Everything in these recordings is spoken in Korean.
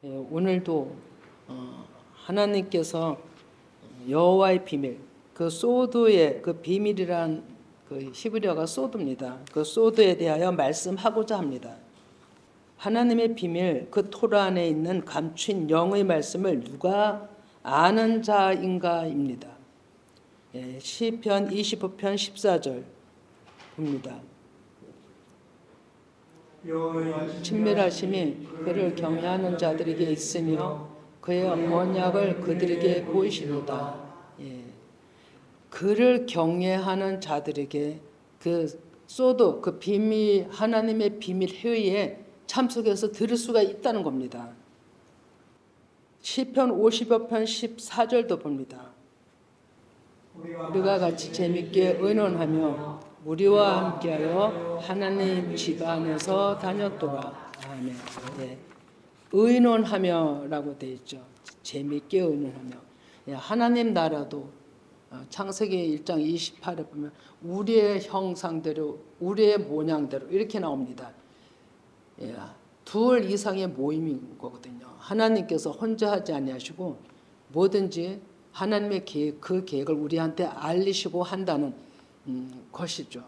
오늘도 하나님께서 여호와의 비밀, 그 소드의 그 비밀이란 그 히브리어가 소드입니다. 그 소드에 대하여 말씀하고자 합니다. 하나님의 비밀, 그 토라 안에 있는 감춘 영의 말씀을 누가 아는 자인가입니다. 시편 25편 14절 봅니다. 친밀하심이 그를 경외하는 자들에게 있으며 그의 언약을 그들에게 보이시도다. 그를 경외하는 자들에게 그 소도 그 비밀, 하나님의 비밀 회의에 참석해서 들을 수가 있다는 겁니다. 시편 50여 편 14절도 봅니다. 우리가 같이 재밌게 의논하며 우리와 함께하여 하나님 집 안에서 다녔더라. 아멘. 의논하며라고 되어 있죠. 재밌게 의논하며. 하나님 나라도 창세기 1장 28에 보면 우리의 형상대로 우리의 모양대로 이렇게 나옵니다. 둘 이상의 모임인 거거든요. 하나님께서 혼자 하지 아니하시고 뭐든지 하나님의 계획, 그 계획을 우리한테 알리시고 한다는 것이죠.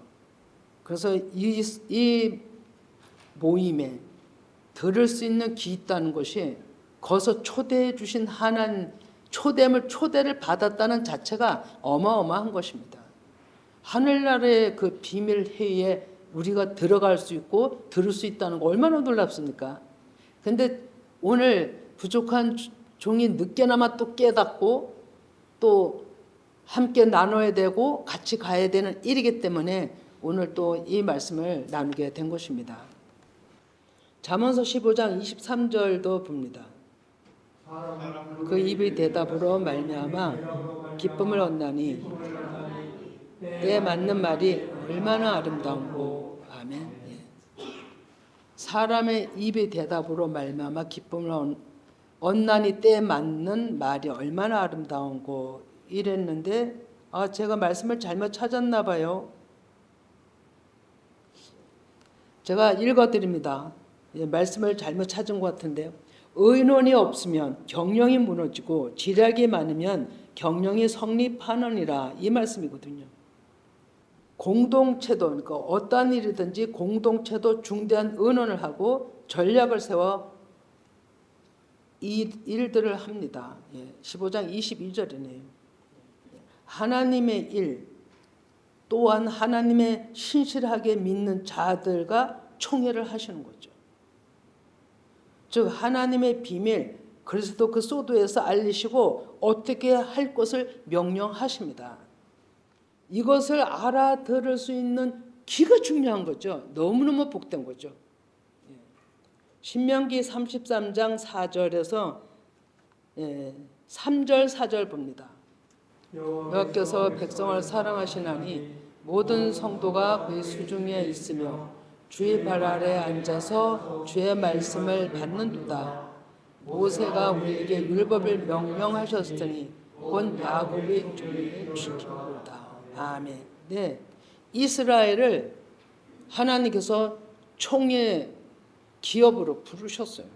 그래서 이 모임에 들을 수 있는 귀 있다는 것이 거기서 초대해 주신 하나님 초대를 받았다는 자체가 어마어마한 것입니다. 하늘나라의 그 비밀 회의에 우리가 들어갈 수 있고 들을 수 있다는 거 얼마나 놀랍습니까? 근데 오늘 부족한 종이 늦게나마 또 깨닫고 또 함께 나눠야 되고 같이 가야 되는 일이기 때문에 오늘 또 이 말씀을 나누게 된 것입니다. 잠언서 15장 23절도 봅니다. 그 입의 대답으로 말미암아 기쁨을 얻나니 때 맞는 말이 얼마나 아름다운고. 아멘. 사람의 입의 대답으로 말미암아 기쁨을 얻나니 때 맞는 말이 얼마나 아름다운고 이랬는데 제가 말씀을 잘못 찾았나 봐요. 제가 읽어드립니다. 말씀을 잘못 찾은 것 같은데요. 의논이 없으면 경영이 무너지고 지략이 많으면 경영이 성립하느니라 이 말씀이거든요. 공동체도 그러니까 어떠한 일이든지 공동체도 중대한 의논을 하고 전략을 세워 이 일들을 합니다. 15장 22절이네요. 하나님의 일 또한 하나님의 신실하게 믿는 자들과 총회를 하시는 거죠. 즉 하나님의 비밀 그리스도 그 소도에서 알리시고 어떻게 할 것을 명령하십니다. 이것을 알아들을 수 있는 귀가 중요한 거죠. 너무너무 복된 거죠. 신명기 33장 4절에서 3절 4절 봅니다. 여호와께서 백성을 사랑하시나니 모든 성도가 그의 수중에 있으며 주의 발 아래 앉아서 주의 말씀을 받는도다. 모세가 우리에게 율법을 명령하셨으니 곧 야곱의 종을 지키고다. 아멘. 이스라엘을 하나님께서 총회 기업으로 부르셨어요.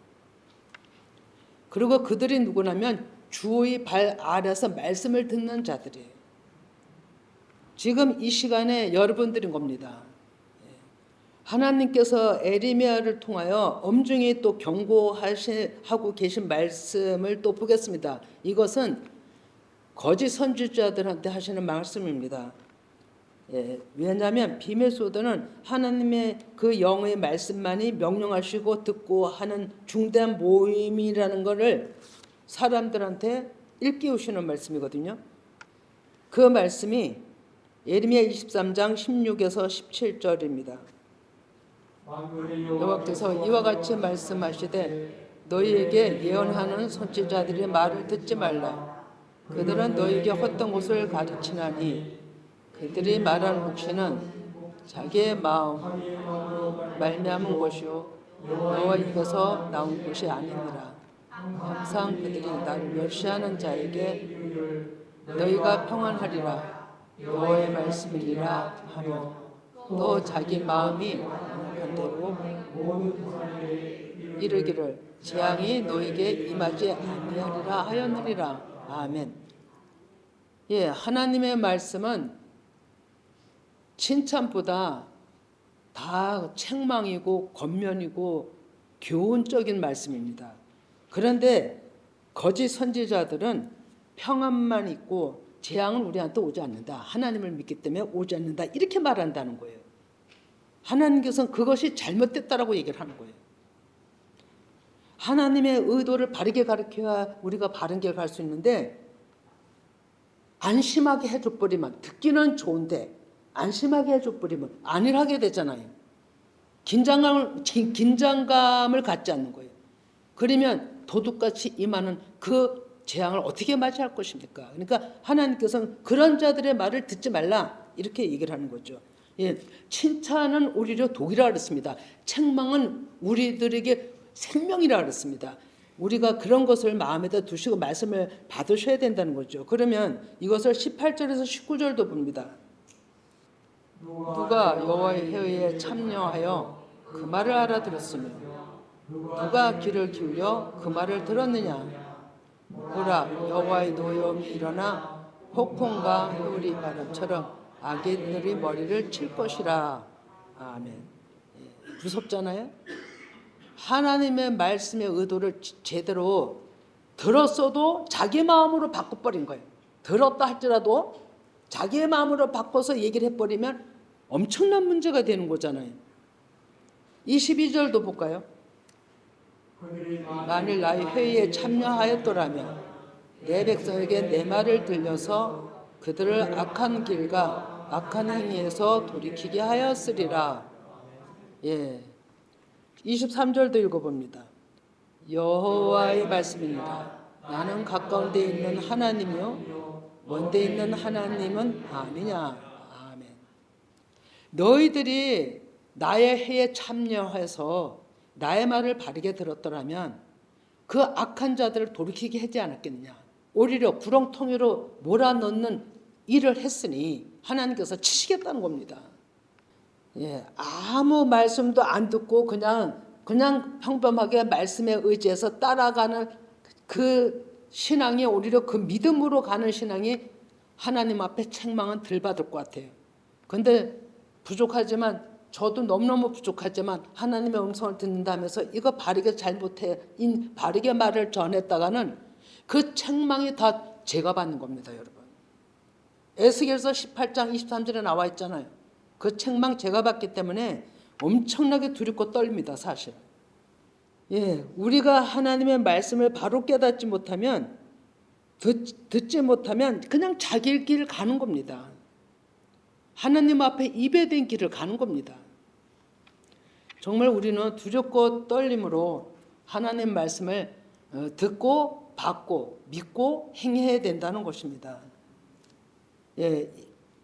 그리고 그들이 누구냐면 주의 발 아래서 말씀을 듣는 자들이에요. 지금 이 시간에 여러분들인 겁니다. 하나님께서 에레미야를 통하여 엄중히 또 경고하고 계신 말씀을 또 보겠습니다. 이것은 거짓 선지자들한테 하시는 말씀입니다. 왜냐하면 비밀 소도는 하나님의 그 영의 말씀만이 명령하시고 듣고 하는 중대한 모임이라는 것을 사람들한테 일깨우시는 말씀이거든요. 그 말씀이 예레미야 23장 16에서 17절입니다. 여호와께서 이와 같이 말씀하시되 너희에게 예언하는 선지자들의 말을 듣지 말라. 그들은 너희에게 헛된 것을 가르치나니 그들이 말하는 묵시는 자기의 마음 말미암은 것이요 너와 입에서 나온 것이 아니니라. 항상 그들이 나를 멸시하는 자에게 너희가 평안하리라 여호와의 말씀이리라 하며 또 자기 마음이 반대로 이르기를 재앙이 너에게 임하지 아니하리라 하였느니라. 아멘. 예, 하나님의 말씀은 칭찬보다 다 책망이고 권면이고 교훈적인 말씀입니다. 그런데 거짓 선지자들은 평안만 있고 재앙은 우리한테 오지 않는다. 하나님을 믿기 때문에 오지 않는다. 이렇게 말한다는 거예요. 하나님께서는 그것이 잘못됐다라고 얘기를 하는 거예요. 하나님의 의도를 바르게 가르쳐야 우리가 바른 길 갈 수 있는데 안심하게 해줘버리면, 듣기는 좋은데 안심하게 해줘버리면 안일하게 되잖아요. 긴장감을 갖지 않는 거예요. 그러면 도둑같이 임하는 그 재앙을 어떻게 맞이할 것입니까? 그러니까 하나님께서는 그런 자들의 말을 듣지 말라 이렇게 얘기를 하는 거죠. 예, 칭찬은 오히려 독이라 그랬습니다. 책망은 우리들에게 생명이라 그랬습니다. 우리가 그런 것을 마음에다 두시고 말씀을 받으셔야 된다는 거죠. 그러면 이것을 18절에서 19절도 봅니다. 누가 여호와의 회의에 참여하여 그 말을 알아들었으며 누가 귀를 기울여 그 말을 들었느냐. 보라, 여호와의 노여움이 일어나 폭풍과 회오리 바람처럼 악인들이 머리를 칠 것이라. 아멘. 무섭잖아요. 하나님의 말씀의 의도를 제대로 들었어도 자기 마음으로 바꿔버린 거예요. 들었다 할지라도 자기의 마음으로 바꿔서 얘기를 해버리면 엄청난 문제가 되는 거잖아요. 22절도 볼까요? 만일 나의 회의에 참여하였더라면 내 백성에게 내 말을 들려서 그들을 악한 길과 악한 행위에서 돌이키게 하였으리라. 예, 23절도 읽어봅니다. 여호와의 말씀입니다. 나는 가까운 데 있는 하나님이요 먼 데 있는 하나님은 아니냐. 아멘. 너희들이 나의 회에 참여해서 나의 말을 바르게 들었더라면 그 악한 자들을 돌이키게 하지 않았겠느냐. 오히려 구렁텅이로 몰아넣는 일을 했으니 하나님께서 치시겠다는 겁니다. 예, 아무 말씀도 안 듣고 그냥 평범하게 말씀에 의지해서 따라가는 그 신앙이 오히려 그 믿음으로 가는 신앙이 하나님 앞에 책망은 덜 받을 것 같아요. 근데 부족하지만 저도 너무너무 부족하지만 하나님의 음성을 듣는다면서 이거 바르게 잘못해 바르게 말을 전했다가는 그 책망이 다 제가 받는 겁니다, 여러분. 에스겔서 18장 23절에 나와 있잖아요. 그 책망 제가 받기 때문에 엄청나게 두렵고 떨립니다, 사실. 예, 우리가 하나님의 말씀을 바로 깨닫지 못하면 듣지 못하면 그냥 자기 길 가는 겁니다. 하나님 앞에 입에 댄 길을 가는 겁니다. 정말 우리는 두렵고 떨림으로 하나님 말씀을 듣고 받고 믿고 행해야 된다는 것입니다. 예,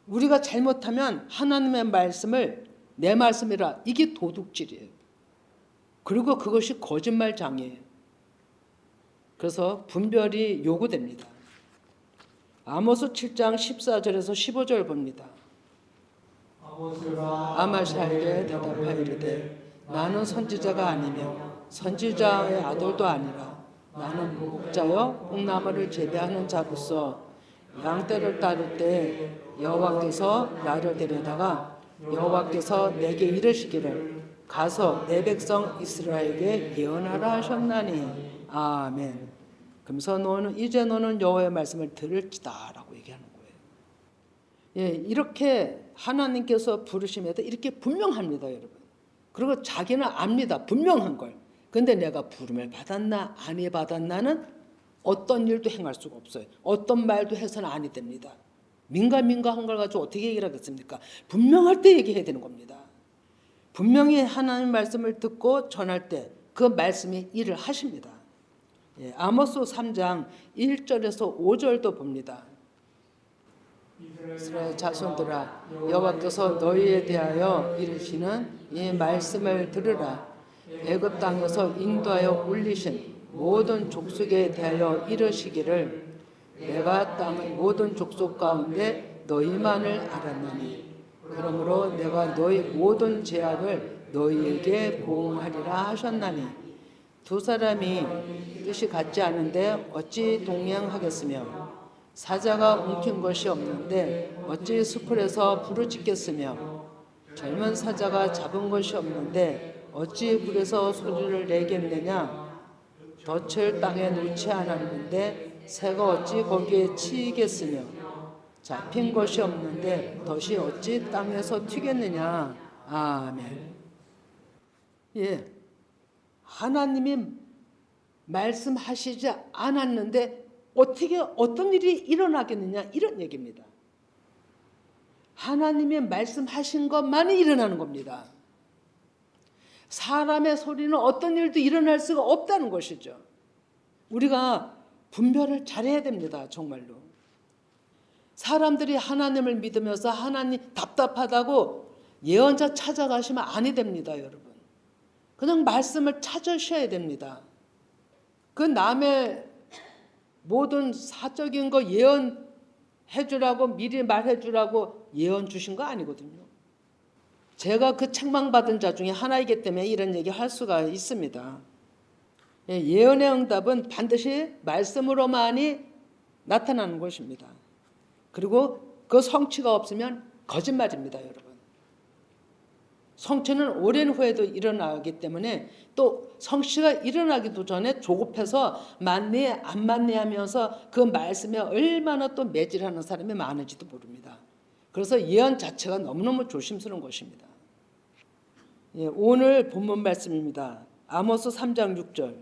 우리가 잘못하면 하나님의 말씀을 내 말씀이라 이게 도둑질이에요. 그리고 그것이 거짓말장이에요. 그래서 분별이 요구됩니다. 아모스 7장 14절에서 15절 봅니다. 아마샬게 대답하이르되 나는 선지자가 아니며 선지자의 아들도 아니라 나는 목자여 뽕나무를 재배하는 자로서 양떼를 따를 때 여호와께서 나를 데려다가 여호와께서 내게 이르시기를 가서 내 백성 이스라엘에게 예언하라 하셨나니. 아멘. 그러면서 이제 너는 여호와의 말씀을 들을지다라고 얘기하는 거예요. 예, 이렇게 하나님께서 부르심에도 이렇게 분명합니다, 여러분. 그리고 자기는 압니다, 분명한 걸. 근데 내가 부름을 받았나 안 받았나는 어떤 일도 행할 수가 없어요. 어떤 말도 해서는 아니 됩니다. 민가한 걸 가지고 어떻게 얘기를 하겠습니까? 분명할 때 얘기해야 되는 겁니다. 분명히 하나님 말씀을 듣고 전할 때 그 말씀이 일을 하십니다. 예, 아모스 3장 1절에서 5절도 봅니다. 이스라엘 자손들아, 여호와께서 너희에 대하여 이르시는 이 말씀을 들으라. 애굽 땅에서 인도하여 올리신 모든 족속에 대하여 이르시기를 내가 땅의 모든 족속 가운데 너희만을 알았나니 그러므로 내가 너희 모든 죄악을 너희에게 보응하리라 하셨나니 두 사람이 뜻이 같지 않은데 어찌 동행하겠으며 사자가 움킨 것이 없는데 어찌 수풀에서 부르짖겠으며 젊은 사자가 잡은 것이 없는데 어찌 굴에서 소리를 내겠느냐 덫을 땅에 놓지 않았는데 새가 어찌 거기에 치이겠으며 잡힌 것이 없는데 덫이 어찌 땅에서 튀겠느냐. 아멘. 예, 하나님이 말씀하시지 않았는데 어떻게 어떤 일이 일어나겠느냐 이런 얘기입니다. 하나님이 말씀하신 것만이 일어나는 겁니다. 사람의 소리는 어떤 일도 일어날 수가 없다는 것이죠. 우리가 분별을 잘해야 됩니다. 정말로. 사람들이 하나님을 믿으면서 하나님 답답하다고 예언자 찾아가시면 아니 됩니다. 여러분. 그냥 말씀을 찾으셔야 됩니다. 그 남의 모든 사적인 거 예언해 주라고 미리 말해 주라고 예언 주신 거 아니거든요. 제가 그 책망받은 자 중에 하나이기 때문에 이런 얘기 할 수가 있습니다. 예언의 응답은 반드시 말씀으로만이 나타나는 것입니다. 그리고 그 성취가 없으면 거짓말입니다. 여러분. 성취는 오랜 후에도 일어나기 때문에 또 성취가 일어나기도 전에 조급해서 맞네 안 맞네 하면서 그 말씀에 얼마나 또 매질하는 사람이 많은지도 모릅니다. 그래서 예언 자체가 너무너무 조심스러운 것입니다. 예, 오늘 본문 말씀입니다. 아모스 3장 6절.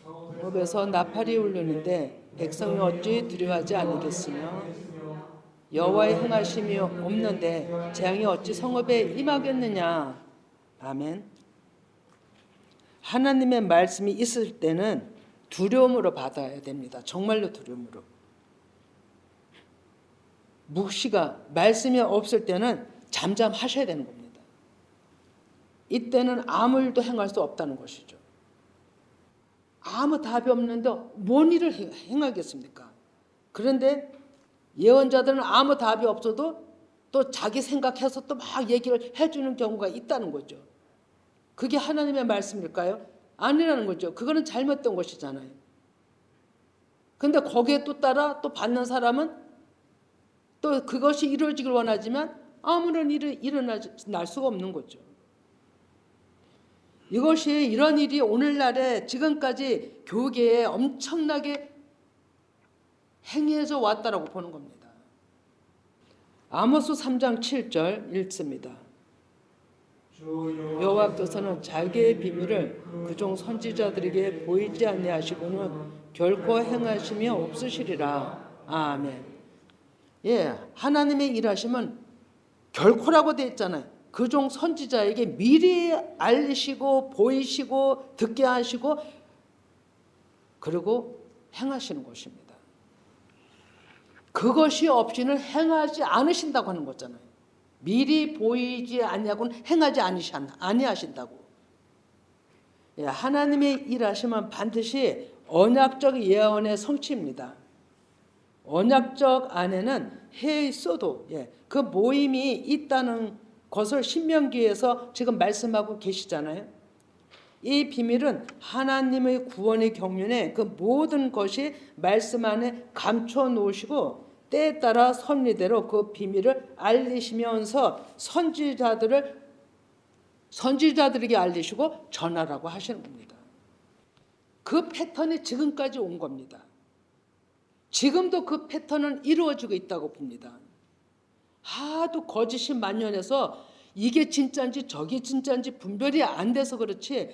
성읍에서 나팔이 울리는데 백성이 어찌 두려워하지 않으겠으며 여호와의 행하심이 없는데 재앙이 어찌 성읍에 임하겠느냐. 아멘. 하나님의 말씀이 있을 때는 두려움으로 받아야 됩니다. 정말로 두려움으로. 묵시가 말씀이 없을 때는 잠잠하셔야 되는 겁니다. 이때는 아무 일도 행할 수 없다는 것이죠. 아무 답이 없는데 뭔 일을 행하겠습니까? 그런데 예언자들은 아무 답이 없어도 또 자기 생각해서 또 막 얘기를 해주는 경우가 있다는 거죠. 그게 하나님의 말씀일까요? 아니라는 거죠. 그거는 잘못된 것이잖아요. 근데 거기에 또 따라 또 받는 사람은 또 그것이 이루어지길 원하지만 아무런 일이 일어날 수가 없는 거죠. 이것이 이런 일이 오늘날에 지금까지 교계에 엄청나게 행해져 왔다라고 보는 겁니다. 아모스 3장 7절 읽습니다. 여호와께서는 자기의 비밀을 그종 선지자들에게 보이지 아니하시고는 결코 행하심이 없으시리라. 아멘. 예, 하나님의 일하심은 결코라고 되어 있잖아요. 그종 선지자에게 미리 알리시고 보이시고 듣게 하시고 그리고 행하시는 것입니다. 그것이 없이는 행하지 않으신다고 하는 거잖아요. 미리 보이지 아니하고는 행하지 아니하신다고. 예, 하나님의 일하심은 반드시 언약적 예언의 성취입니다. 언약적 안에는 해 있어도 그 모임이 있다는 것을 신명기에서 지금 말씀하고 계시잖아요. 이 비밀은 하나님의 구원의 경륜에 그 모든 것이 말씀 안에 감춰 놓으시고 때에 따라 섭리대로 그 비밀을 알리시면서 선지자들에게 알리시고 전하라고 하시는 겁니다. 그 패턴이 지금까지 온 겁니다. 지금도 그 패턴은 이루어지고 있다고 봅니다. 하도 거짓이 만연해서 이게 진짜인지 저게 진짜인지 분별이 안 돼서 그렇지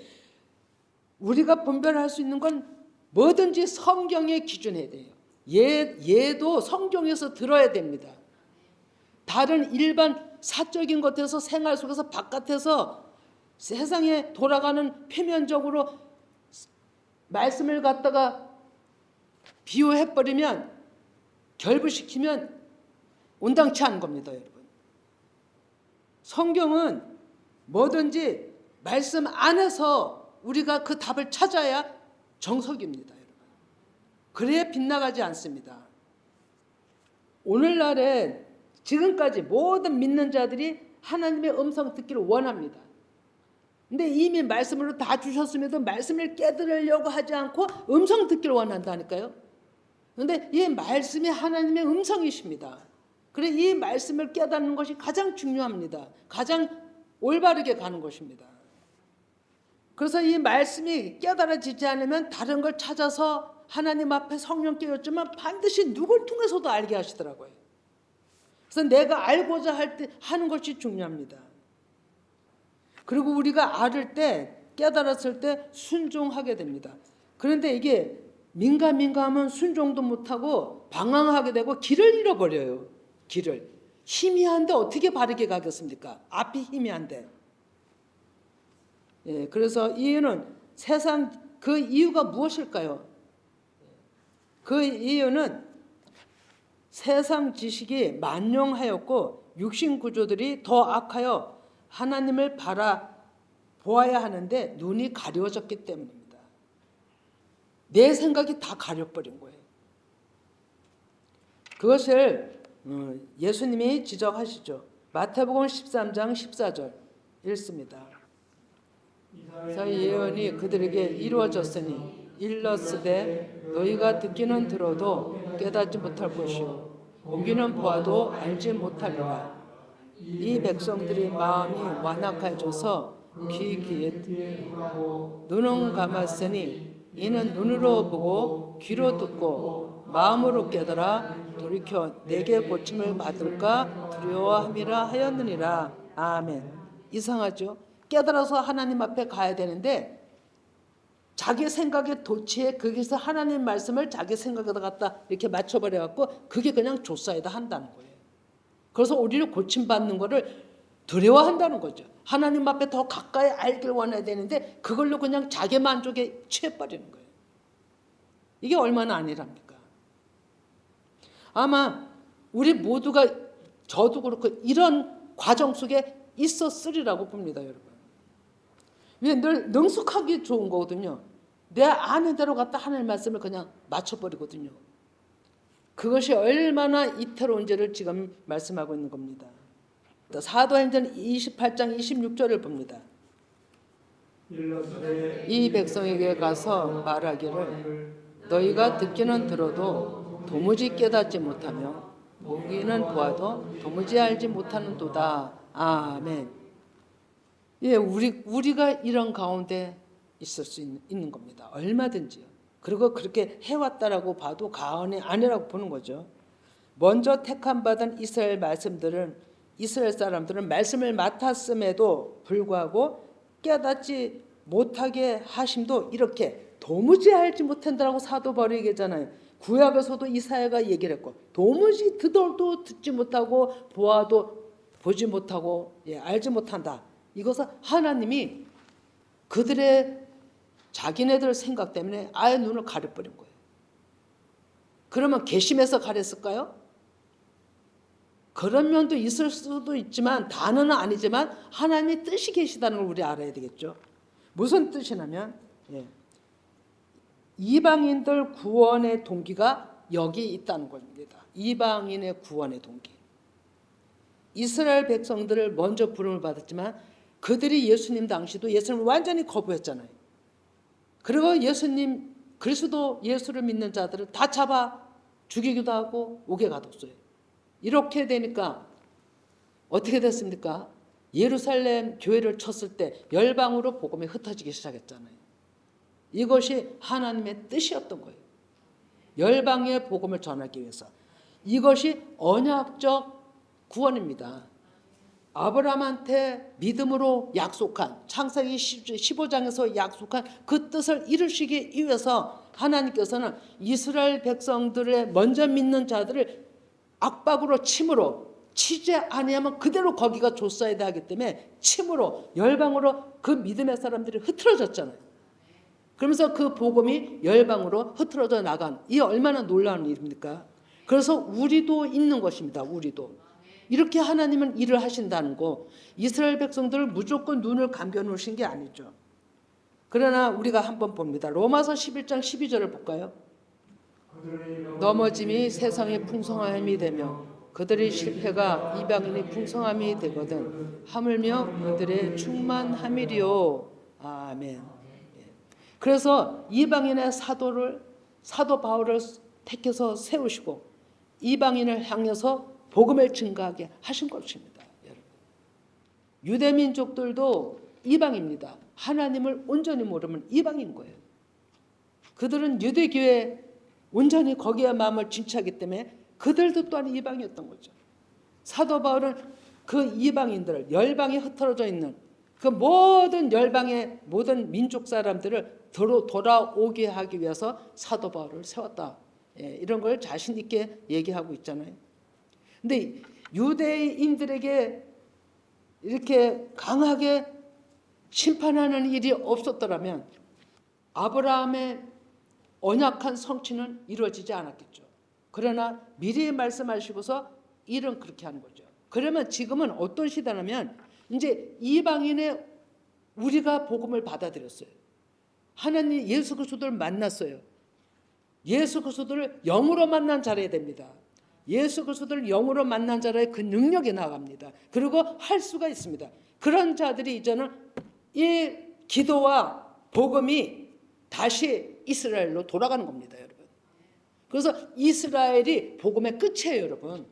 우리가 분별할 수 있는 건 뭐든지 성경에 기준해야 돼요. 얘도 성경에서 들어야 됩니다. 다른 일반 사적인 것에서 생활 속에서 바깥에서 세상에 돌아가는 표면적으로 말씀을 갖다가 비유해버리면 결부시키면 온당치 않은 겁니다. 여러분. 성경은 뭐든지 말씀 안에서 우리가 그 답을 찾아야 정석입니다. 여러분. 그래야 빗나가지 않습니다. 오늘날에 지금까지 모든 믿는 자들이 하나님의 음성 듣기를 원합니다. 근데 이미 말씀으로 다 주셨음에도 말씀을 깨달으려고 하지 않고 음성 듣기를 원한다니까요. 그런데 이 말씀이 하나님의 음성이십니다. 그래 이 말씀을 깨닫는 것이 가장 중요합니다. 가장 올바르게 가는 것입니다. 그래서 이 말씀이 깨달아지지 않으면 다른 걸 찾아서 하나님 앞에 성령께 여쭈면 반드시 누굴 통해서도 알게 하시더라고요. 그래서 내가 알고자 할 때 하는 것이 중요합니다. 그리고 우리가 알을 때 깨달았을 때 순종하게 됩니다. 그런데 이게 민감하면 순종도 못하고 방황하게 되고 길을 잃어버려요. 길을. 희미한데 어떻게 바르게 가겠습니까? 앞이 희미한데. 예, 그래서 이유는 그 이유가 무엇일까요? 그 이유는 세상 지식이 만용하였고 육신 구조들이 더 악하여 하나님을 보아야 하는데 눈이 가려워졌기 때문입니다. 내 생각이 다 가려버린 거예요. 그것을 예수님이 지적하시죠. 마태복음 13장 14절 읽습니다. 예언이 그들에게 이루어졌으니 일렀으되 너희가 듣기는 들어도 깨닫지 못할 것이요 보기는 보아도 알지 못하리라. 이 백성들의 마음이 완악해져서 귀에 눈은 감았으니 이는 눈으로 보고 귀로 듣고 마음으로 깨달아 돌이켜 내게 고침을 받을까 두려워함이라 하였느니라. 아멘. 이상하죠? 깨달아서 하나님 앞에 가야 되는데 자기 생각에 도취해 거기서 하나님 말씀을 자기 생각에다 갖다 이렇게 맞춰버려갖고 그게 그냥 조사에다 한다는 거예요. 그래서 우리를 고침받는 거를 두려워한다는 거죠. 하나님 앞에 더 가까이 알길 원해야 되는데 그걸로 그냥 자기 만족에 취해버리는 거예요. 이게 얼마나 아니랍니까? 아마 우리 모두가 저도 그렇고 이런 과정 속에 있었으리라고 봅니다, 여러분. 왜 늘 능숙하기 좋은 거거든요. 내 아는 대로 갖다 하나님 말씀을 그냥 맞춰버리거든요. 그것이 얼마나 이태로운지를 지금 말씀하고 있는 겁니다. 사도행전 28장 26절을 봅니다. 이 백성에게 가서 말하기를 너희가 듣기는 들어도 도무지 깨닫지 못하며 보기는 보아도 도무지 알지 못하는도다. 아멘. 예, 우리가 이런 가운데 있을 수 있는 겁니다. 얼마든지요. 그리고 그렇게 해왔다라고 봐도 과언이 아니라고 보는 거죠. 먼저 택함 받은 이스라엘 사람들은 말씀을 맡았음에도 불구하고 깨닫지 못하게 하심도 이렇게 도무지 알지 못한다라고 사도 바울이 얘기하잖아요. 구약에서도 이사야가 얘기를 했고 도무지 듣도 듣지 못하고 보아도 보지 못하고 알지 못한다. 이것은 하나님이 그들의 자기네들 생각 때문에 아예 눈을 가려버린 거예요. 그러면 괘씸해서 가렸을까요? 그런 면도 있을 수도 있지만 다는 아니지만 하나님의 뜻이 계시다는 걸 우리 알아야 되겠죠. 무슨 뜻이냐면 이방인들 구원의 동기가 여기 있다는 겁니다. 이방인의 구원의 동기. 이스라엘 백성들을 먼저 부름을 받았지만 그들이 예수님 당시도 예수님을 완전히 거부했잖아요. 그리고 예수님 그리스도 예수를 믿는 자들을 다 잡아 죽이기도 하고 옥에 가뒀어요. 이렇게 되니까 어떻게 됐습니까? 예루살렘 교회를 쳤을 때 열방으로 복음이 흩어지기 시작했잖아요. 이것이 하나님의 뜻이었던 거예요. 열방의 복음을 전하기 위해서. 이것이 언약적 구원입니다. 아브라함한테 믿음으로 약속한 창세기 15장에서 약속한 그 뜻을 이루시기 위해서 하나님께서는 이스라엘 백성들의 먼저 믿는 자들을 압박으로 침으로 치지 아니하면 그대로 거기가 조사해야 하기 때문에 침으로 열방으로 그 믿음의 사람들이 흐트러졌잖아요. 그러면서 그 복음이 열방으로 흐트러져 나간 이 얼마나 놀라운 일입니까? 그래서 우리도 있는 것입니다. 우리도. 이렇게 하나님은 일을 하신다는 거. 이스라엘 백성들을 무조건 눈을 감겨놓으신 게 아니죠. 그러나 우리가 한번 봅니다. 로마서 11장 12절을 볼까요? 넘어짐이 세상의 풍성함이 되며 그들의 실패가 이방인의 풍성함이 되거든 하물며 그들의 충만함이리요. 아멘. 그래서 이방인의 사도 바울을 택해서 세우시고 이방인을 향해서 복음을 증가하게 하신 것입니다. 여러분. 유대 민족들도 이방입니다. 하나님을 온전히 모르면 이방인 거예요. 그들은 유대교에 온전히 거기에 마음을 진취하기 때문에 그들도 또한 이방이었던 거죠. 사도 바울은 그 이방인들을, 열방에 흩어져 있는 그 모든 열방의 모든 민족 사람들을 돌아오게 하기 위해서 사도 바울을 세웠다. 이런 걸 자신 있게 얘기하고 있잖아요. 근데 유대인들에게 이렇게 강하게 심판하는 일이 없었더라면 아브라함의 언약한 성취는 이루어지지 않았겠죠. 그러나 미리 말씀하시고서 일은 그렇게 하는 거죠. 그러면 지금은 어떤 시대냐면 이제 이방인의 우리가 복음을 받아들였어요. 하나님 예수 그리스도를 만났어요. 예수 그리스도를 영으로 만난 자라야 됩니다. 예수 그리스도를 영으로 만난 자라의 그 능력이 나갑니다. 그리고 할 수가 있습니다. 그런 자들이 이제는 이 기도와 복음이 다시 이스라엘로 돌아가는 겁니다, 여러분. 그래서 이스라엘이 복음의 끝이에요, 여러분.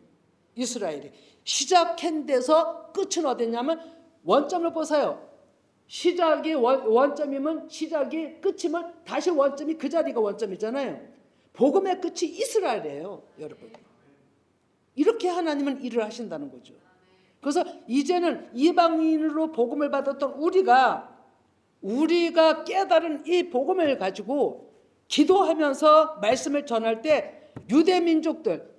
이스라엘이 시작한 데서 끝은 어디냐면 원점을 보세요. 시작이 원점이면 시작이 끝이면 다시 원점이 그 자리가 원점이잖아요. 복음의 끝이 이스라엘이에요, 여러분. 이렇게 하나님은 일을 하신다는 거죠. 그래서 이제는 이방인으로 복음을 받았던 우리가 깨달은 이 복음을 가지고 기도하면서 말씀을 전할 때 유대 민족들,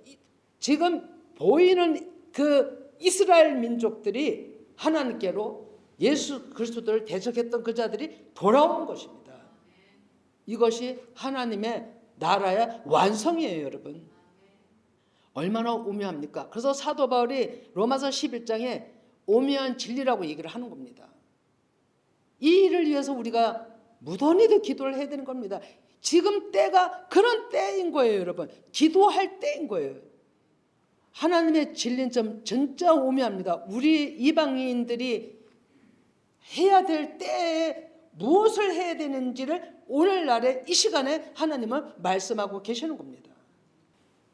지금 보이는 그 이스라엘 민족들이 하나님께로 예수 그리스도를 대적했던 그 자들이 돌아온 것입니다. 이것이 하나님의 나라의 완성이에요, 여러분. 얼마나 오묘합니까? 그래서 사도 바울이 로마서 11장에 오묘한 진리라고 얘기를 하는 겁니다. 이 일을 위해서 우리가 무던히도 기도를 해야 되는 겁니다. 지금 때가 그런 때인 거예요, 여러분. 기도할 때인 거예요. 하나님의 진리는 좀 진짜 오묘합니다. 우리 이방인들이 해야 될 때에 무엇을 해야 되는지를 오늘날의 이 시간에 하나님은 말씀하고 계시는 겁니다.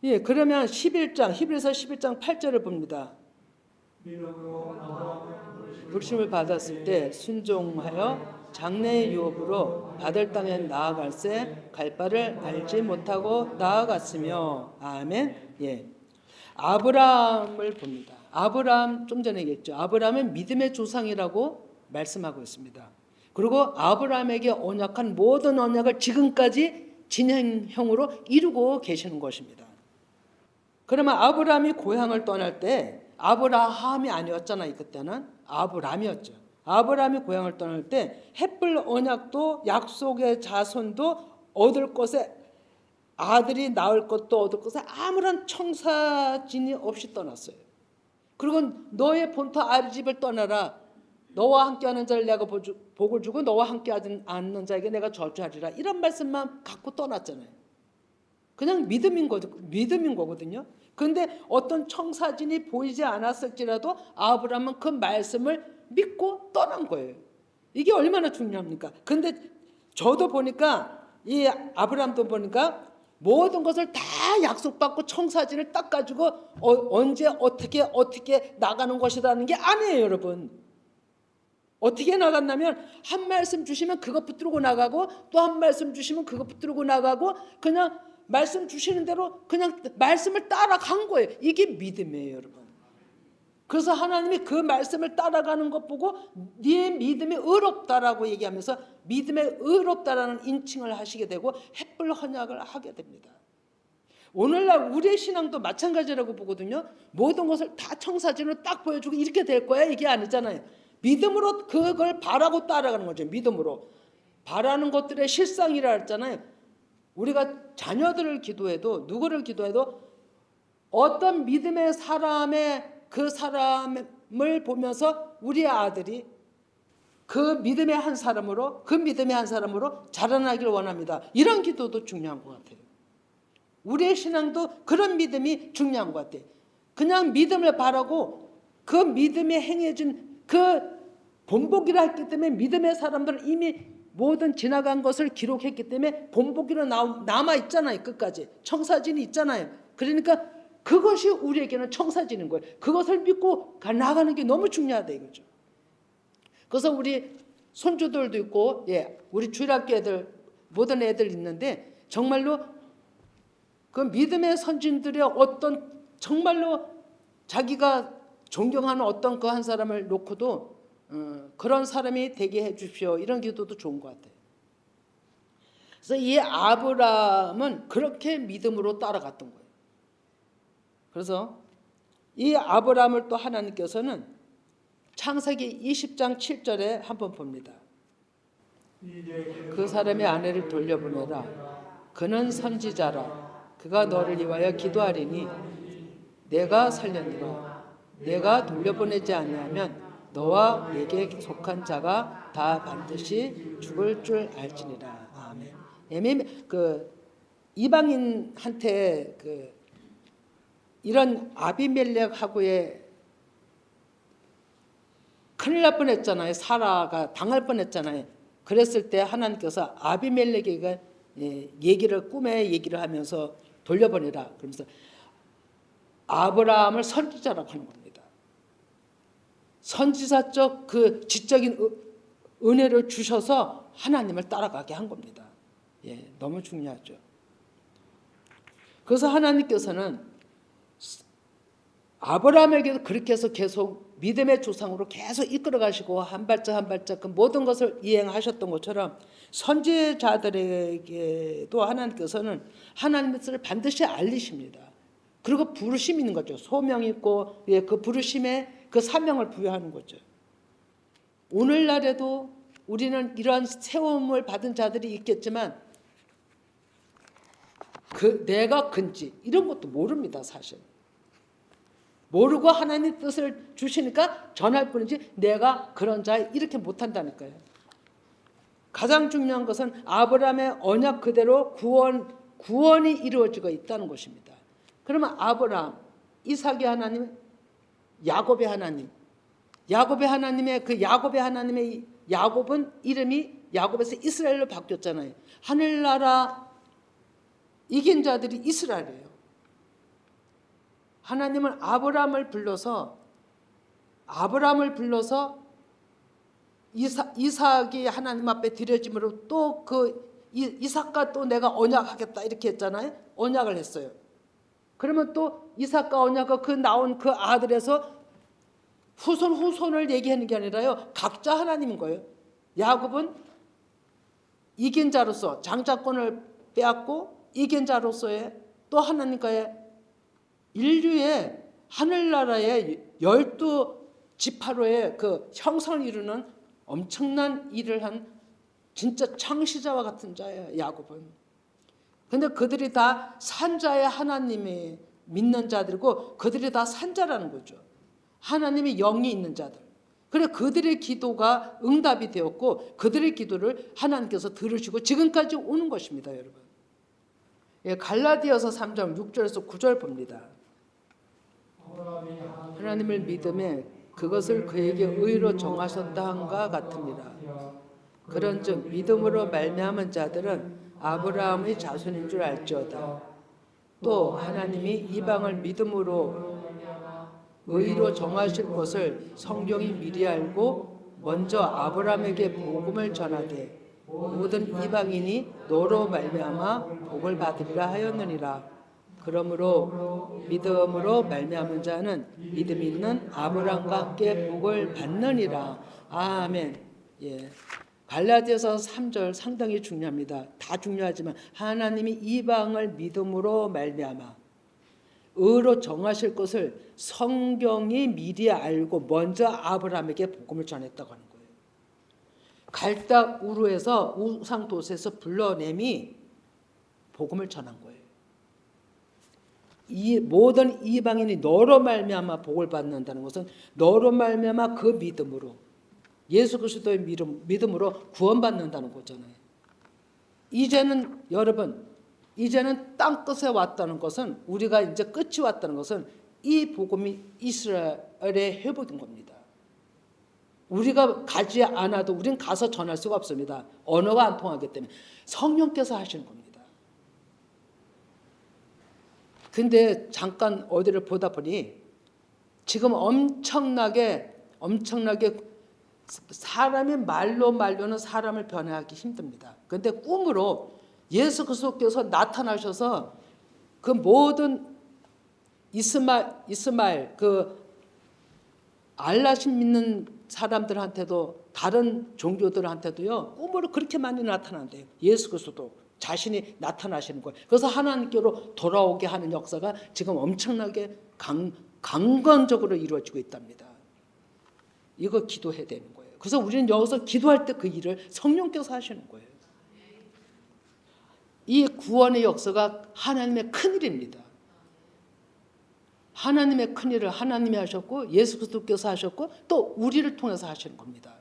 예, 그러면 11장 히브리서 11장 8절을 봅니다. 부르심을 받았을 때 순종하여 장래의 유업으로 받을 땅에 나아갈새 갈 바를 알지 못하고 나아갔으며. 아멘. 예. 아브라함을 봅니다. 아브라함 좀 전에 얘기했죠. 아브라함은 믿음의 조상이라고 말씀하고 있습니다. 그리고 아브라함에게 언약한 모든 언약을 지금까지 진행형으로 이루고 계시는 것입니다. 그러면 아브라함이 고향을 떠날 때 아브라함이 아니었잖아요. 그때는 아브람이었죠. 아브라함이 고향을 떠날 때 헷불 언약도 약속의 자손도 얻을 것에 아들이 낳을 것도 얻을 것에 아무런 청사진이 없이 떠났어요. 그리고 너의 본토 아비집을 떠나라. 너와 함께하는 자를 내가 복을 주고 너와 함께하지 않는 자에게 내가 저주하리라. 이런 말씀만 갖고 떠났잖아요. 그냥 믿음인 거거든요. 그런데 어떤 청사진이 보이지 않았을지라도 아브라함은 그 말씀을 믿고 떠난 거예요. 이게 얼마나 중요합니까? 그런데 저도 보니까 이 아브라함도 보니까 모든 것을 다 약속받고 청사진을 딱 가지고 언제 어떻게 나가는 것이라는 게 아니에요, 여러분. 어떻게 나갔냐면 한 말씀 주시면 그것 붙들고 나가고 또 한 말씀 주시면 그것 붙들고 나가고 그냥 말씀 주시는 대로 그냥 말씀을 따라간 거예요. 이게 믿음이에요, 여러분. 그래서 하나님이 그 말씀을 따라가는 것 보고 네 믿음이 의롭다라고 얘기하면서 믿음에 의롭다라는 인칭을 하시게 되고 헷불 헌약을 하게 됩니다. 오늘날 우리의 신앙도 마찬가지라고 보거든요. 모든 것을 다 청사진으로 딱 보여주고 이렇게 될 거야 이게 아니잖아요. 믿음으로 그걸 바라고 따라가는 거죠. 믿음으로. 바라는 것들의 실상이라 했잖아요. 우리가 자녀들을 기도해도 누구를 기도해도 어떤 믿음의 사람의 그 사람을 보면서 우리 아들이 그 믿음의 한 사람으로 자라나길 원합니다. 이런 기도도 중요한 것 같아요. 우리의 신앙도 그런 믿음이 중요한 것 같아요. 그냥 믿음을 바라고 그 믿음에 행해진 그 본보기라 했기 때문에 믿음의 사람들은 이미 모든 지나간 것을 기록했기 때문에 본보기로 남아있잖아요. 끝까지 청사진이 있잖아요. 그러니까 그것이 우리에게는 청사진인 거예요. 그것을 믿고 나가는 게 너무 중요하다 이거죠. 그래서 우리 손주들도 있고, 우리 주일학교 애들 모든 애들 있는데 정말로 그 믿음의 선진들의 어떤 정말로 자기가 존경하는 어떤 그 한 사람을 놓고도 그런 사람이 되게 해주십시오. 이런 기도도 좋은 것 같아요. 그래서 이 아브라함은 그렇게 믿음으로 따라갔던 거예요. 그래서 이 아브라함을 또 하나님께서는 창세기 20장 7절에 한번 봅니다. 그 사람의 아내를 돌려보내라. 그는 선지자라. 그가 너를 위하여 기도하리니 내가 살렸느라. 내가 돌려보내지 아니하면 너와 내게 속한 자가 다 반드시 죽을 줄 알지니라. 아멘. 그 이방인한테 그 이런 아비멜렉하고의 큰일 날 뻔했잖아요. 사라가 당할 뻔했잖아요. 그랬을 때 하나님께서 아비멜렉에게 꿈에 얘기를 하면서 돌려보내라. 그러면서 아브라함을 선지자라고 하는 겁니다. 선지자적 그 지적인 은혜를 주셔서 하나님을 따라가게 한 겁니다. 너무 중요하죠. 그래서 하나님께서는 아브라함에게도 그렇게 해서 계속 믿음의 조상으로 계속 이끌어 가시고 한 발짝 한 발짝 그 모든 것을 이행하셨던 것처럼 선지자들에게도 하나님께서는 하나님의 뜻을 반드시 알리십니다. 그리고 부르심이 있는 거죠. 소명이 있고 그 부르심에 그 사명을 부여하는 거죠. 오늘날에도 우리는 이러한 세움을 받은 자들이 있겠지만 내가 근지 이런 것도 모릅니다. 사실. 모르고 하나님 뜻을 주시니까 전할 뿐이지 내가 그런 자 이렇게 못한다니까요. 가장 중요한 것은 아브라함의 언약 그대로 구원이 이루어지고 있다는 것입니다. 그러면 아브라함, 이삭의 하나님, 야곱의 하나님, 야곱의 하나님의 야곱은 이름이 야곱에서 이스라엘로 바뀌었잖아요. 하늘나라 이긴 자들이 이스라엘이에요. 하나님은 아브라함을 불러서 이삭이 하나님 앞에 드려짐으로 또 그 이삭과 또 내가 언약하겠다 이렇게 했잖아요. 언약을 했어요. 그러면 또 이삭과 언약과 그 나온 그 아들에서 후손을 얘기하는 게 아니라요. 각자 하나님인 거예요. 야곱은 이긴 자로서 장자권을 빼앗고 이긴 자로서의 또 하나님과의 인류의 하늘나라의 12지파로의 그 형성을 이루는 엄청난 일을 한 진짜 창시자와 같은 자예요. 야곱은. 근데 그들이 다 산자의 하나님이 믿는 자들이고 그들이 다 산자라는 거죠. 하나님의 영이 있는 자들. 그래 그들의 기도가 응답이 되었고 그들의 기도를 하나님께서 들으시고 지금까지 오는 것입니다. 여러분. 갈라디아서 3장 6절에서 9절 봅니다. 하나님을 믿음에 그것을 그에게 의로 정하셨다 함과 같으니라. 그런즉 믿음으로 말미암은 자들은 아브라함의 자손인 줄 알지어다. 또 하나님이 이방을 믿음으로 의로 정하실 것을 성경이 미리 알고 먼저 아브라함에게 복음을 전하되 모든 이방인이 너로 말미암아 복을 받으리라 하였느니라. 그러므로 믿음으로 말미암은 자는 믿음이 있는 아브라함과 함께 복을 받느니라. 아멘. 갈라디아서 3절 상당히 중요합니다. 다 중요하지만 하나님이 이방을 믿음으로 말미암아 의로 정하실 것을 성경이 미리 알고 먼저 아브라함에게 복음을 전했다고 하는 거예요. 갈딱 우르에서 우상도세에서 불러내미 복음을 전한 거예요. 이 모든 이방인이 너로 말미암아 복을 받는다는 것은 너로 말미암아 그 믿음으로 예수 그리스도의 믿음으로 구원받는다는 거잖아요. 이제는 여러분, 이제는 땅끝에 왔다는 것은 우리가 이제 끝이 왔다는 것은 이 복음이 이스라엘에 회복된 겁니다. 우리가 가지 않아도 우리는 가서 전할 수가 없습니다. 언어가 안 통하기 때문에 성령께서 하시는 겁니다. 근데 잠깐 어디를 보다 보니 지금 엄청나게 사람이 말로는 사람을 변화하기 힘듭니다. 그런데 꿈으로 예수 그리스도께서 나타나셔서 그 모든 이스마엘 그 알라신 믿는 사람들한테도 다른 종교들한테도요 꿈으로 그렇게 많이 나타난대요. 예수 그리스도 자신이 나타나시는 거예요. 그래서 하나님께로 돌아오게 하는 역사가 지금 엄청나게 강건적으로 이루어지고 있답니다. 이거 기도해야 되는 거예요. 그래서 우리는 여기서 기도할 때 그 일을 성령께서 하시는 거예요. 이 구원의 역사가 하나님의 큰일입니다. 하나님의 큰일을 하나님이 하셨고 예수 그리스도께서 하셨고 또 우리를 통해서 하시는 겁니다.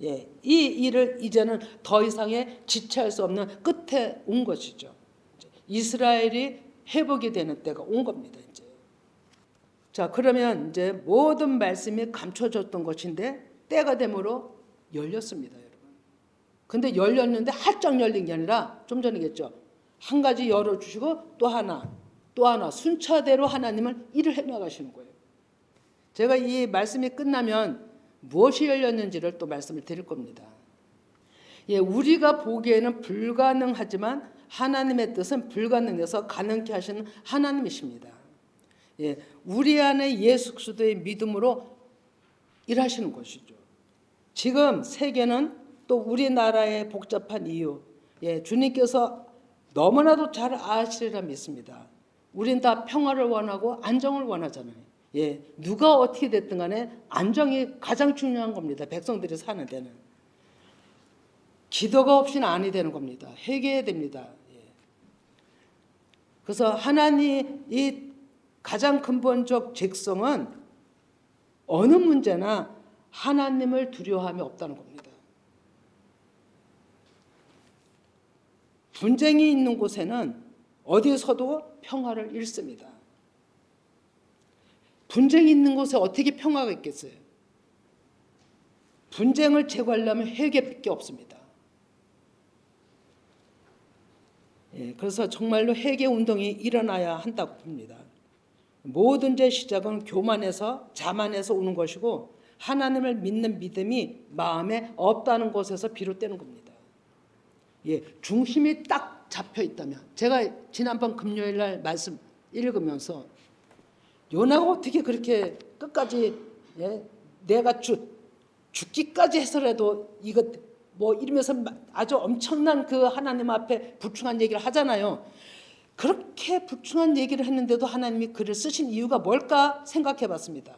이 일을 이제는 더 이상의 지체할 수 없는 끝에 온 것이죠. 이스라엘이 회복이 되는 때가 온 겁니다. 이제. 자, 그러면 이제 모든 말씀이 감춰졌던 것인데 때가 되므로 열렸습니다, 여러분. 근데 열렸는데 활짝 열린 게 아니라 좀 전에 얘기했죠. 한 가지 열어주시고 또 하나 순차대로 하나님은 일을 해나가시는 거예요. 제가 이 말씀이 끝나면 무엇이 열렸는지를 또 말씀을 드릴 겁니다. 우리가 보기에는 불가능하지만 하나님의 뜻은 불가능해서 가능케 하시는 하나님이십니다. 우리 안에 예수 그리스도의 믿음으로 일하시는 것이죠. 지금 세계는 또 우리나라의 복잡한 이유, 주님께서 너무나도 잘 아시리라 믿습니다. 우린 다 평화를 원하고 안정을 원하잖아요. 누가 어떻게 됐든 간에 안정이 가장 중요한 겁니다. 백성들이 사는 데는. 기도가 없이는 아니 되는 겁니다. 회개해야 됩니다. 그래서 하나님 이 가장 근본적 적성은 어느 문제나 하나님을 두려워함이 없다는 겁니다. 분쟁이 있는 곳에는 어디서도 평화를 잃습니다. 분쟁이 있는 곳에 어떻게 평화가 있겠어요? 분쟁을 제거하려면 회개밖에 없습니다. 그래서 정말로 회개 운동이 일어나야 한다고 봅니다. 모든 죄 시작은 교만에서 자만에서 오는 것이고 하나님을 믿는 믿음이 마음에 없다는 것에서 비롯되는 겁니다. 중심이 딱 잡혀 있다면 제가 지난번 금요일 날 말씀 읽으면서 요나가 어떻게 그렇게 끝까지 내가 죽기까지 해서라도 이거 뭐 이러면서 아주 엄청난 그 하나님 앞에 불충한 얘기를 하잖아요. 그렇게 불충한 얘기를 했는데도 하나님이 글을 쓰신 이유가 뭘까 생각해 봤습니다.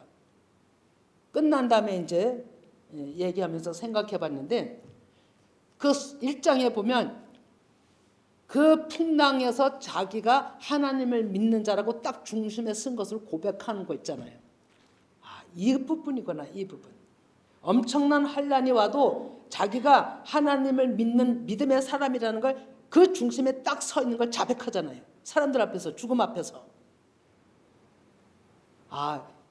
끝난 다음에 이제 얘기하면서 생각해 봤는데 그 1장에 보면 그 풍랑에서 자기가 하나님을 믿는 자라고 딱 중심에 쓴 것을 고백하는 거 있잖아요. 이 부분이구나, 이 부분. 엄청난 환란이 와도 자기가 하나님을 믿는 믿음의 사람이라는 걸 그 중심에 딱 서 있는 걸 자백하잖아요. 사람들 앞에서, 죽음 앞에서.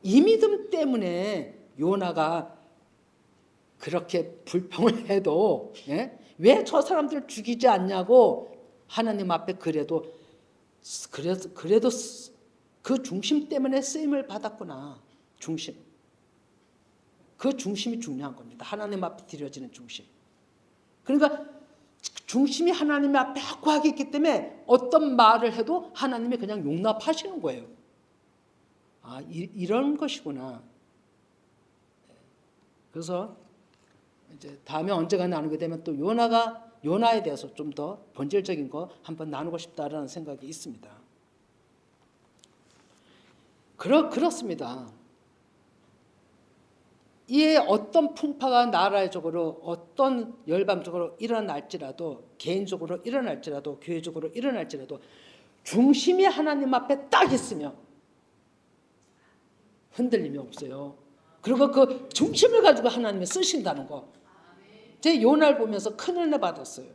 이 믿음 때문에 요나가 그렇게 불평을 해도 왜 저 사람들을 죽이지 않냐고 하나님 앞에 그래도 그 중심 때문에 쓰임을 받았구나. 중심. 그 중심이 중요한 겁니다. 하나님 앞에 드려지는 중심. 그러니까 중심이 하나님 앞에 확고하게 있기 때문에 어떤 말을 해도 하나님이 그냥 용납하시는 거예요. 이런 것이구나. 그래서 이제 다음에 언제가 나누게 되면 또 요나에 대해서 좀 더 본질적인 거 한번 나누고 싶다라는 생각이 있습니다. 그렇습니다. 이에 어떤 풍파가 나라적으로 어떤 열방적으로 일어날지라도 개인적으로 일어날지라도 교회적으로 일어날지라도 중심이 하나님 앞에 딱 있으면 흔들림이 없어요. 그리고 그 중심을 가지고 하나님이 쓰신다는 거. 제 요나를 보면서 큰 은혜 받았어요.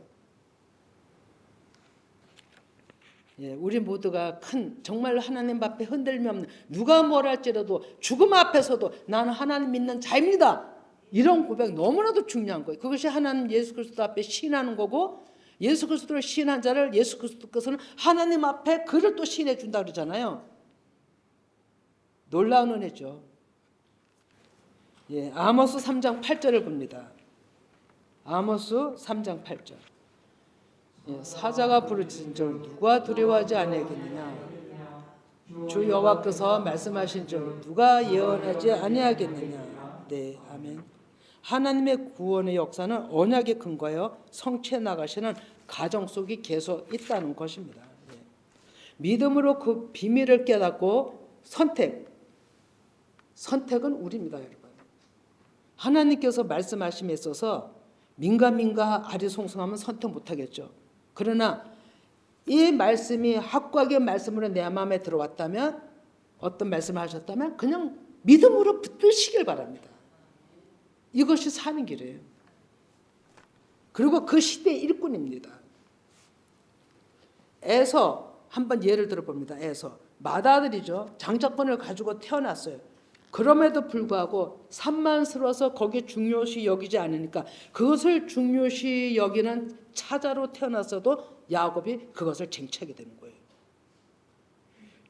예, 우리 모두가 큰 정말 하나님 앞에 흔들림 없는 누가 뭐라 할지라도 죽음 앞에서도 나는 하나님 믿는 자입니다. 이런 고백 너무나도 중요한 거예요. 그것이 하나님 예수 그리스도 앞에 시인하는 거고 예수 그리스도를 시인한 자를 예수 그리스도께서는 하나님 앞에 그를 또 시인해 준다 그러잖아요. 놀라운 은혜죠. 예, 아모스 3장 8절을 봅니다. 아모스 3장 8절. 예, 사자가 부르짖은즉 누가 두려워하지 아니하겠느냐. 주 여호와께서 말씀하신즉 누가 예언하지 아니하겠느냐. 네, 아멘. 하나님의 구원의 역사는 언약에 근거하여 성취해 나가시는 가정 속에 계속 있다는 것입니다. 예. 믿음으로 그 비밀을 깨닫고 선택은 우리입니다, 여러분. 하나님께서 말씀하심에 있어서 민가 아리송송하면 선택 못하겠죠. 그러나 이 말씀이 확고하게 말씀으로 내 마음에 들어왔다면 어떤 말씀을 하셨다면 그냥 믿음으로 붙드시길 바랍니다. 이것이 사는 길이에요. 그리고 그 시대의 일꾼입니다. 에서 한번 예를 들어봅니다. 에서 맏아들이죠. 장자권을 가지고 태어났어요. 그럼에도 불구하고 산만스러워서 거기 중요시 여기지 않으니까 그것을 중요시 여기는 차자로 태어났어도 야곱이 그것을 쟁취하게 되는 거예요.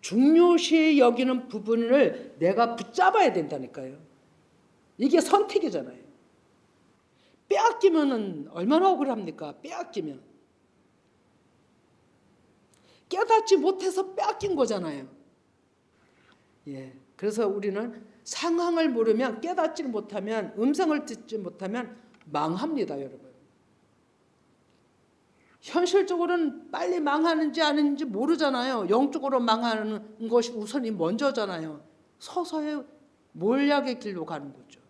중요시 여기는 부분을 내가 붙잡아야 된다니까요. 이게 선택이잖아요. 빼앗기면 얼마나 억울합니까? 빼앗기면. 깨닫지 못해서 빼앗긴 거잖아요. 예. 그래서 우리는 상황을 모르면 깨닫지 못하면 음성을 듣지 못하면 망합니다, 여러분. 현실적으로는 빨리 망하는지 아닌지 모르잖아요. 영적으로 망하는 것이 우선이 먼저잖아요. 서서히 몰약의 길로 가는 거죠.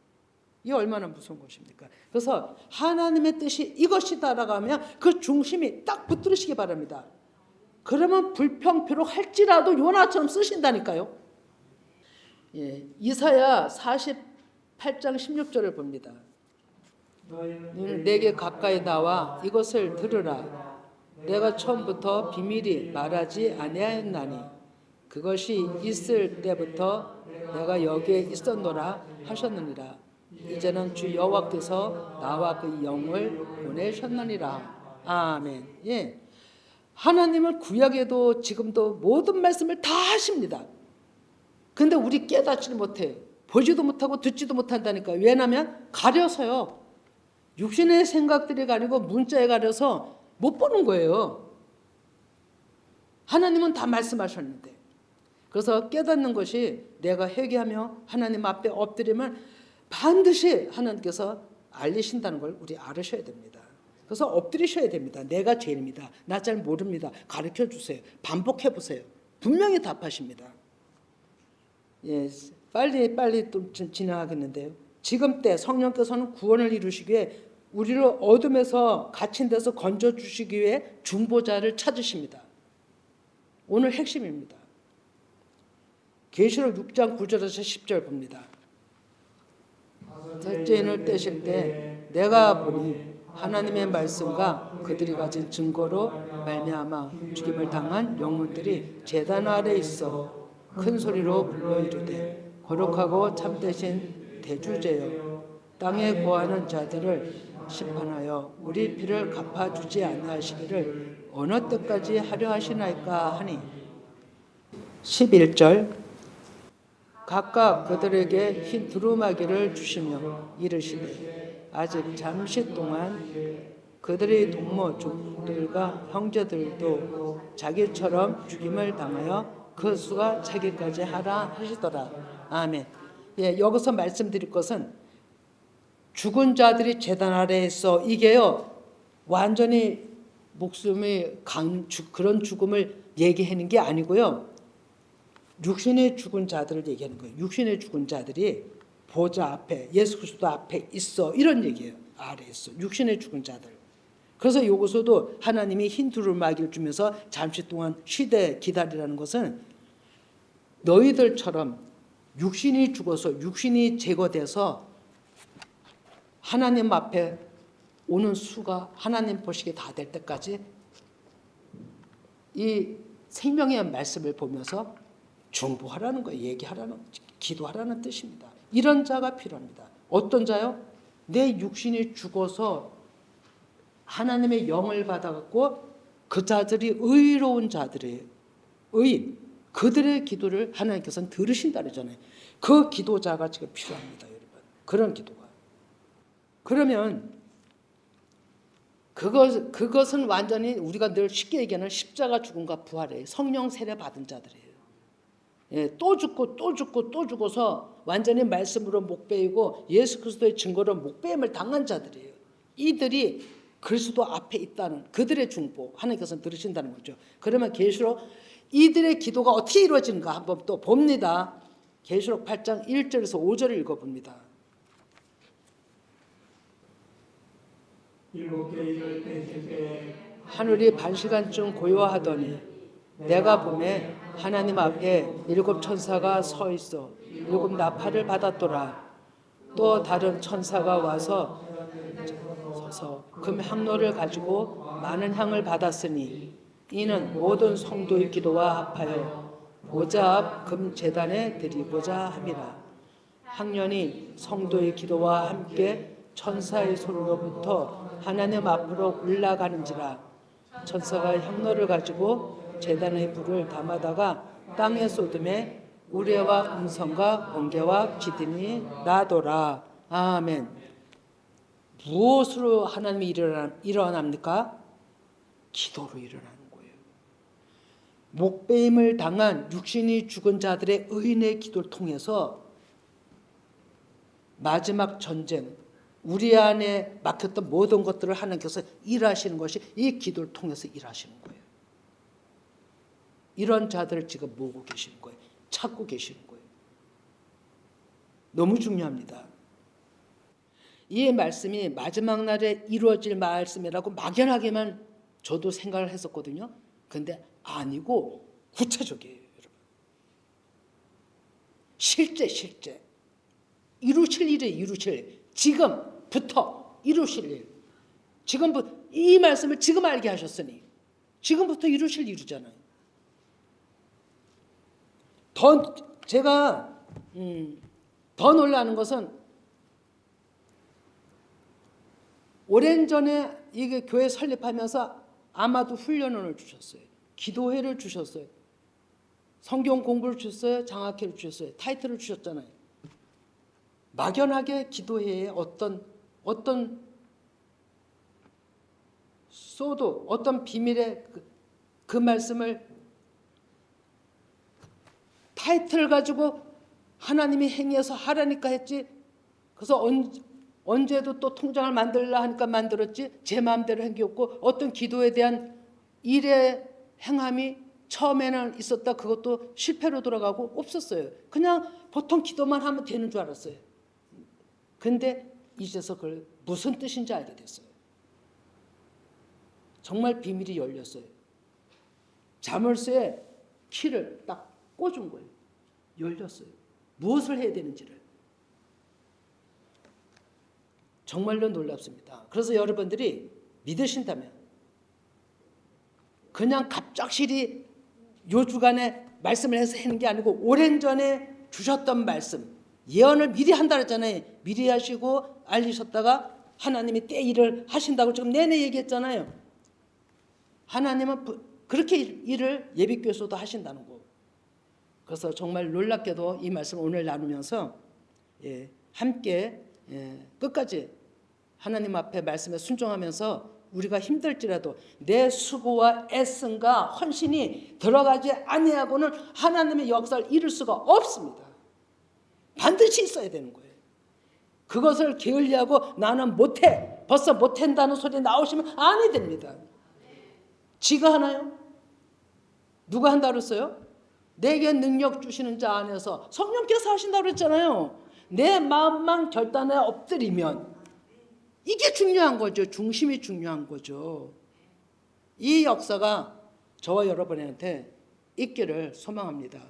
이게 얼마나 무서운 것입니까? 그래서 하나님의 뜻이 이것이다라고 하면 그 중심이 딱 붙들으시기 바랍니다. 그러면 불평표로 할지라도 요나처럼 쓰신다니까요. 예, 이사야 48장 16절을 봅니다. 너희는 내게 가까이 나와 이것을 들으라. 내가 처음부터 비밀이 말하지 아니하였나니 그것이 있을 때부터 내가 여기에 있었노라 하셨느니라. 이제는 주 여호와께서 나와 그 영을 보내셨느니라. 아멘. 예, 하나님은 구약에도 지금도 모든 말씀을 다 하십니다. 근데 우리 깨닫지를 못해. 보지도 못하고 듣지도 못한다니까. 왜냐하면 가려서요. 육신의 생각들이 가리고 문자에 가려서 못 보는 거예요. 하나님은 다 말씀하셨는데. 그래서 깨닫는 것이 내가 회개하며 하나님 앞에 엎드리면 반드시 하나님께서 알리신다는 걸 우리 알으셔야 됩니다. 그래서 엎드리셔야 됩니다. 내가 죄인입니다. 나 잘 모릅니다. 가르쳐 주세요. 반복해 보세요. 분명히 답하십니다. 예, 빨리 또 지나가겠는데요. 지금 때 성령께서는 구원을 이루시기 위해 우리를 어둠에서 갇힌 데서 건져 주시기 위해 중보자를 찾으십니다. 오늘 핵심입니다. 계시록 6장 9절에서 10절 봅니다. 첫째인을 떼실 때 내가 보니 하나님의 말씀과 그들이 가진 증거로 말미암아 죽임을 당한 영혼들이 제단 아래 있어 큰 소리로 불러 이르되 거룩하고 참되신 대주제여 땅에 거하는 자들을 심판하여 우리 피를 갚아주지 아니하시기를 어느 때까지 하려 하시나이까 하니 11절 각각 그들에게 흰 두루마기를 주시며 이르시되 아직 잠시 동안 그들의 동무족들과 형제들도 자기처럼 죽임을 당하여 그 수가 차기까지 하라 하시더라. 아멘. 예, 여기서 말씀드릴 것은 죽은 자들이 제단 아래에 있어 이게요 완전히 목숨이 그런 죽음을 얘기하는 게 아니고요. 육신의 죽은 자들을 얘기하는 거예요. 육신의 죽은 자들이 보좌 앞에 예수 그리스도 앞에 있어 이런 얘기예요. 아래에 있어 육신의 죽은 자들. 그래서 여기서도 하나님이 흰 두루마기를 주면서 잠시 동안 쉬되 기다리라는 것은 너희들처럼 육신이 죽어서 육신이 제거돼서 하나님 앞에 오는 수가 하나님 보시기에 다 될 때까지 이 생명의 말씀을 보면서 중보하라는 거예요. 얘기하라는, 기도하라는 뜻입니다. 이런 자가 필요합니다. 어떤 자요? 내 육신이 죽어서 하나님의 영을 받아갖고 그 자들이 의로운 자들이에요. 의인. 그들의 기도를 하나님께서는 들으신다 그러잖아요. 그 기도자가 지금 필요합니다, 여러분. 그런 기도가. 그러면 그것은 완전히 우리가 늘 쉽게 얘기하는 십자가 죽음과 부활이에요. 성령 세례 받은 자들이에요. 예, 또 죽고 또 죽고 또 죽어서 완전히 말씀으로 목 베이고 예수 그리스도의 증거로 목 베임을 당한 자들이에요. 이들이 그리스도 앞에 있다는 그들의 중보 하나님께서는 들으신다는 거죠. 그러면 계시록 이들의 기도가 어떻게 이루어지는가 한번 또 봅니다. 계시록 8장 1절에서 5절을 읽어봅니다. 하늘이 반시간쯤 고요하더니 내가 보매 하나님 앞에 7 천사가 서 있어 7 나팔을 받았더라. 또 다른 천사가 와서 서서 금 향로를 가지고 많은 향을 받았으니 이는 모든 성도의 기도와 합하여 보좌 앞 금 제단에 드리고자 함이라. 향년이 성도의 기도와 함께 천사의 손으로부터 하나님 앞으로 올라가는지라. 천사가 향로를 가지고 제단의 불을 담아다가 땅에 쏟음에 우레와 음성과 번개와 기둥이 나더라. 아멘. 무엇으로 하나님이 일어납니까? 기도로 일어나는 거예요. 목베임을 당한 육신이 죽은 자들의 의인의 기도를 통해서 마지막 전쟁, 우리 안에 막혔던 모든 것들을 하나님께서 일하시는 것이 이 기도를 통해서 일하시는 거예요. 이런 자들을 지금 모으고 계시는 거예요. 찾고 계시는 거예요. 너무 중요합니다. 이 말씀이 마지막 날에 이루어질 말씀이라고 막연하게만 저도 생각을 했었거든요. 그런데 아니고 구체적이에요, 여러분. 실제 이루실 일이 이루실 일. 지금부터 이루실 일. 지금부터 이 말씀을 지금 알게 하셨으니 지금부터 이루실 일이잖아요. 제가 더 놀라는 것은 오랜 전에 이게 교회 설립하면서 아마도 훈련을 주셨어요. 기도회를 주셨어요. 성경 공부를 주셨어요. 장학회를 주셨어요. 타이틀을 주셨잖아요. 막연하게 기도회에 어떤 소도 어떤 비밀의 그 말씀을 타이틀 가지고 하나님이 행해서 하라니까 했지. 그래서 언제도 또 통장을 만들라 하니까 만들었지. 제 마음대로 한 게 없고 어떤 기도에 대한 일의 행함이 처음에는 있었다. 그것도 실패로 돌아가고 없었어요. 그냥 보통 기도만 하면 되는 줄 알았어요. 근데 이제서 그걸 무슨 뜻인지 알게 됐어요. 정말 비밀이 열렸어요. 자물쇠에 키를 딱 꽂은 거예요. 열렸어요. 무엇을 해야 되는지를. 정말로 놀랍습니다. 그래서 여러분들이 믿으신다면 그냥 갑작스레 요 주간에 말씀을 해서 하는 게 아니고 오랜 전에 주셨던 말씀, 예언을 미리 한다 그랬잖아요. 미리 하시고 알리셨다가 하나님이 때 일을 하신다고 지금 내내 얘기했잖아요. 하나님은 그렇게 일을 예비교회에서도 하신다는 거. 그래서 정말 놀랍게도 이 말씀을 오늘 나누면서 함께 끝까지 하나님 앞에 말씀에 순종하면서 우리가 힘들지라도 내 수고와 애씀과 헌신이 들어가지 아니하고는 하나님의 역사를 이룰 수가 없습니다. 반드시 있어야 되는 거예요. 그것을 게을리하고 나는 못해, 벌써 못한다는 소리 나오시면 아니 됩니다. 지가 하나요? 누가 한다고 그랬어요? 내게 능력 주시는 자 안에서 성령께서 하신다고 그랬잖아요. 내 마음만 결단에 엎드리면 이게 중요한 거죠. 중심이 중요한 거죠. 이 역사가 저와 여러분한테 있기를 소망합니다.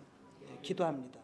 기도합니다.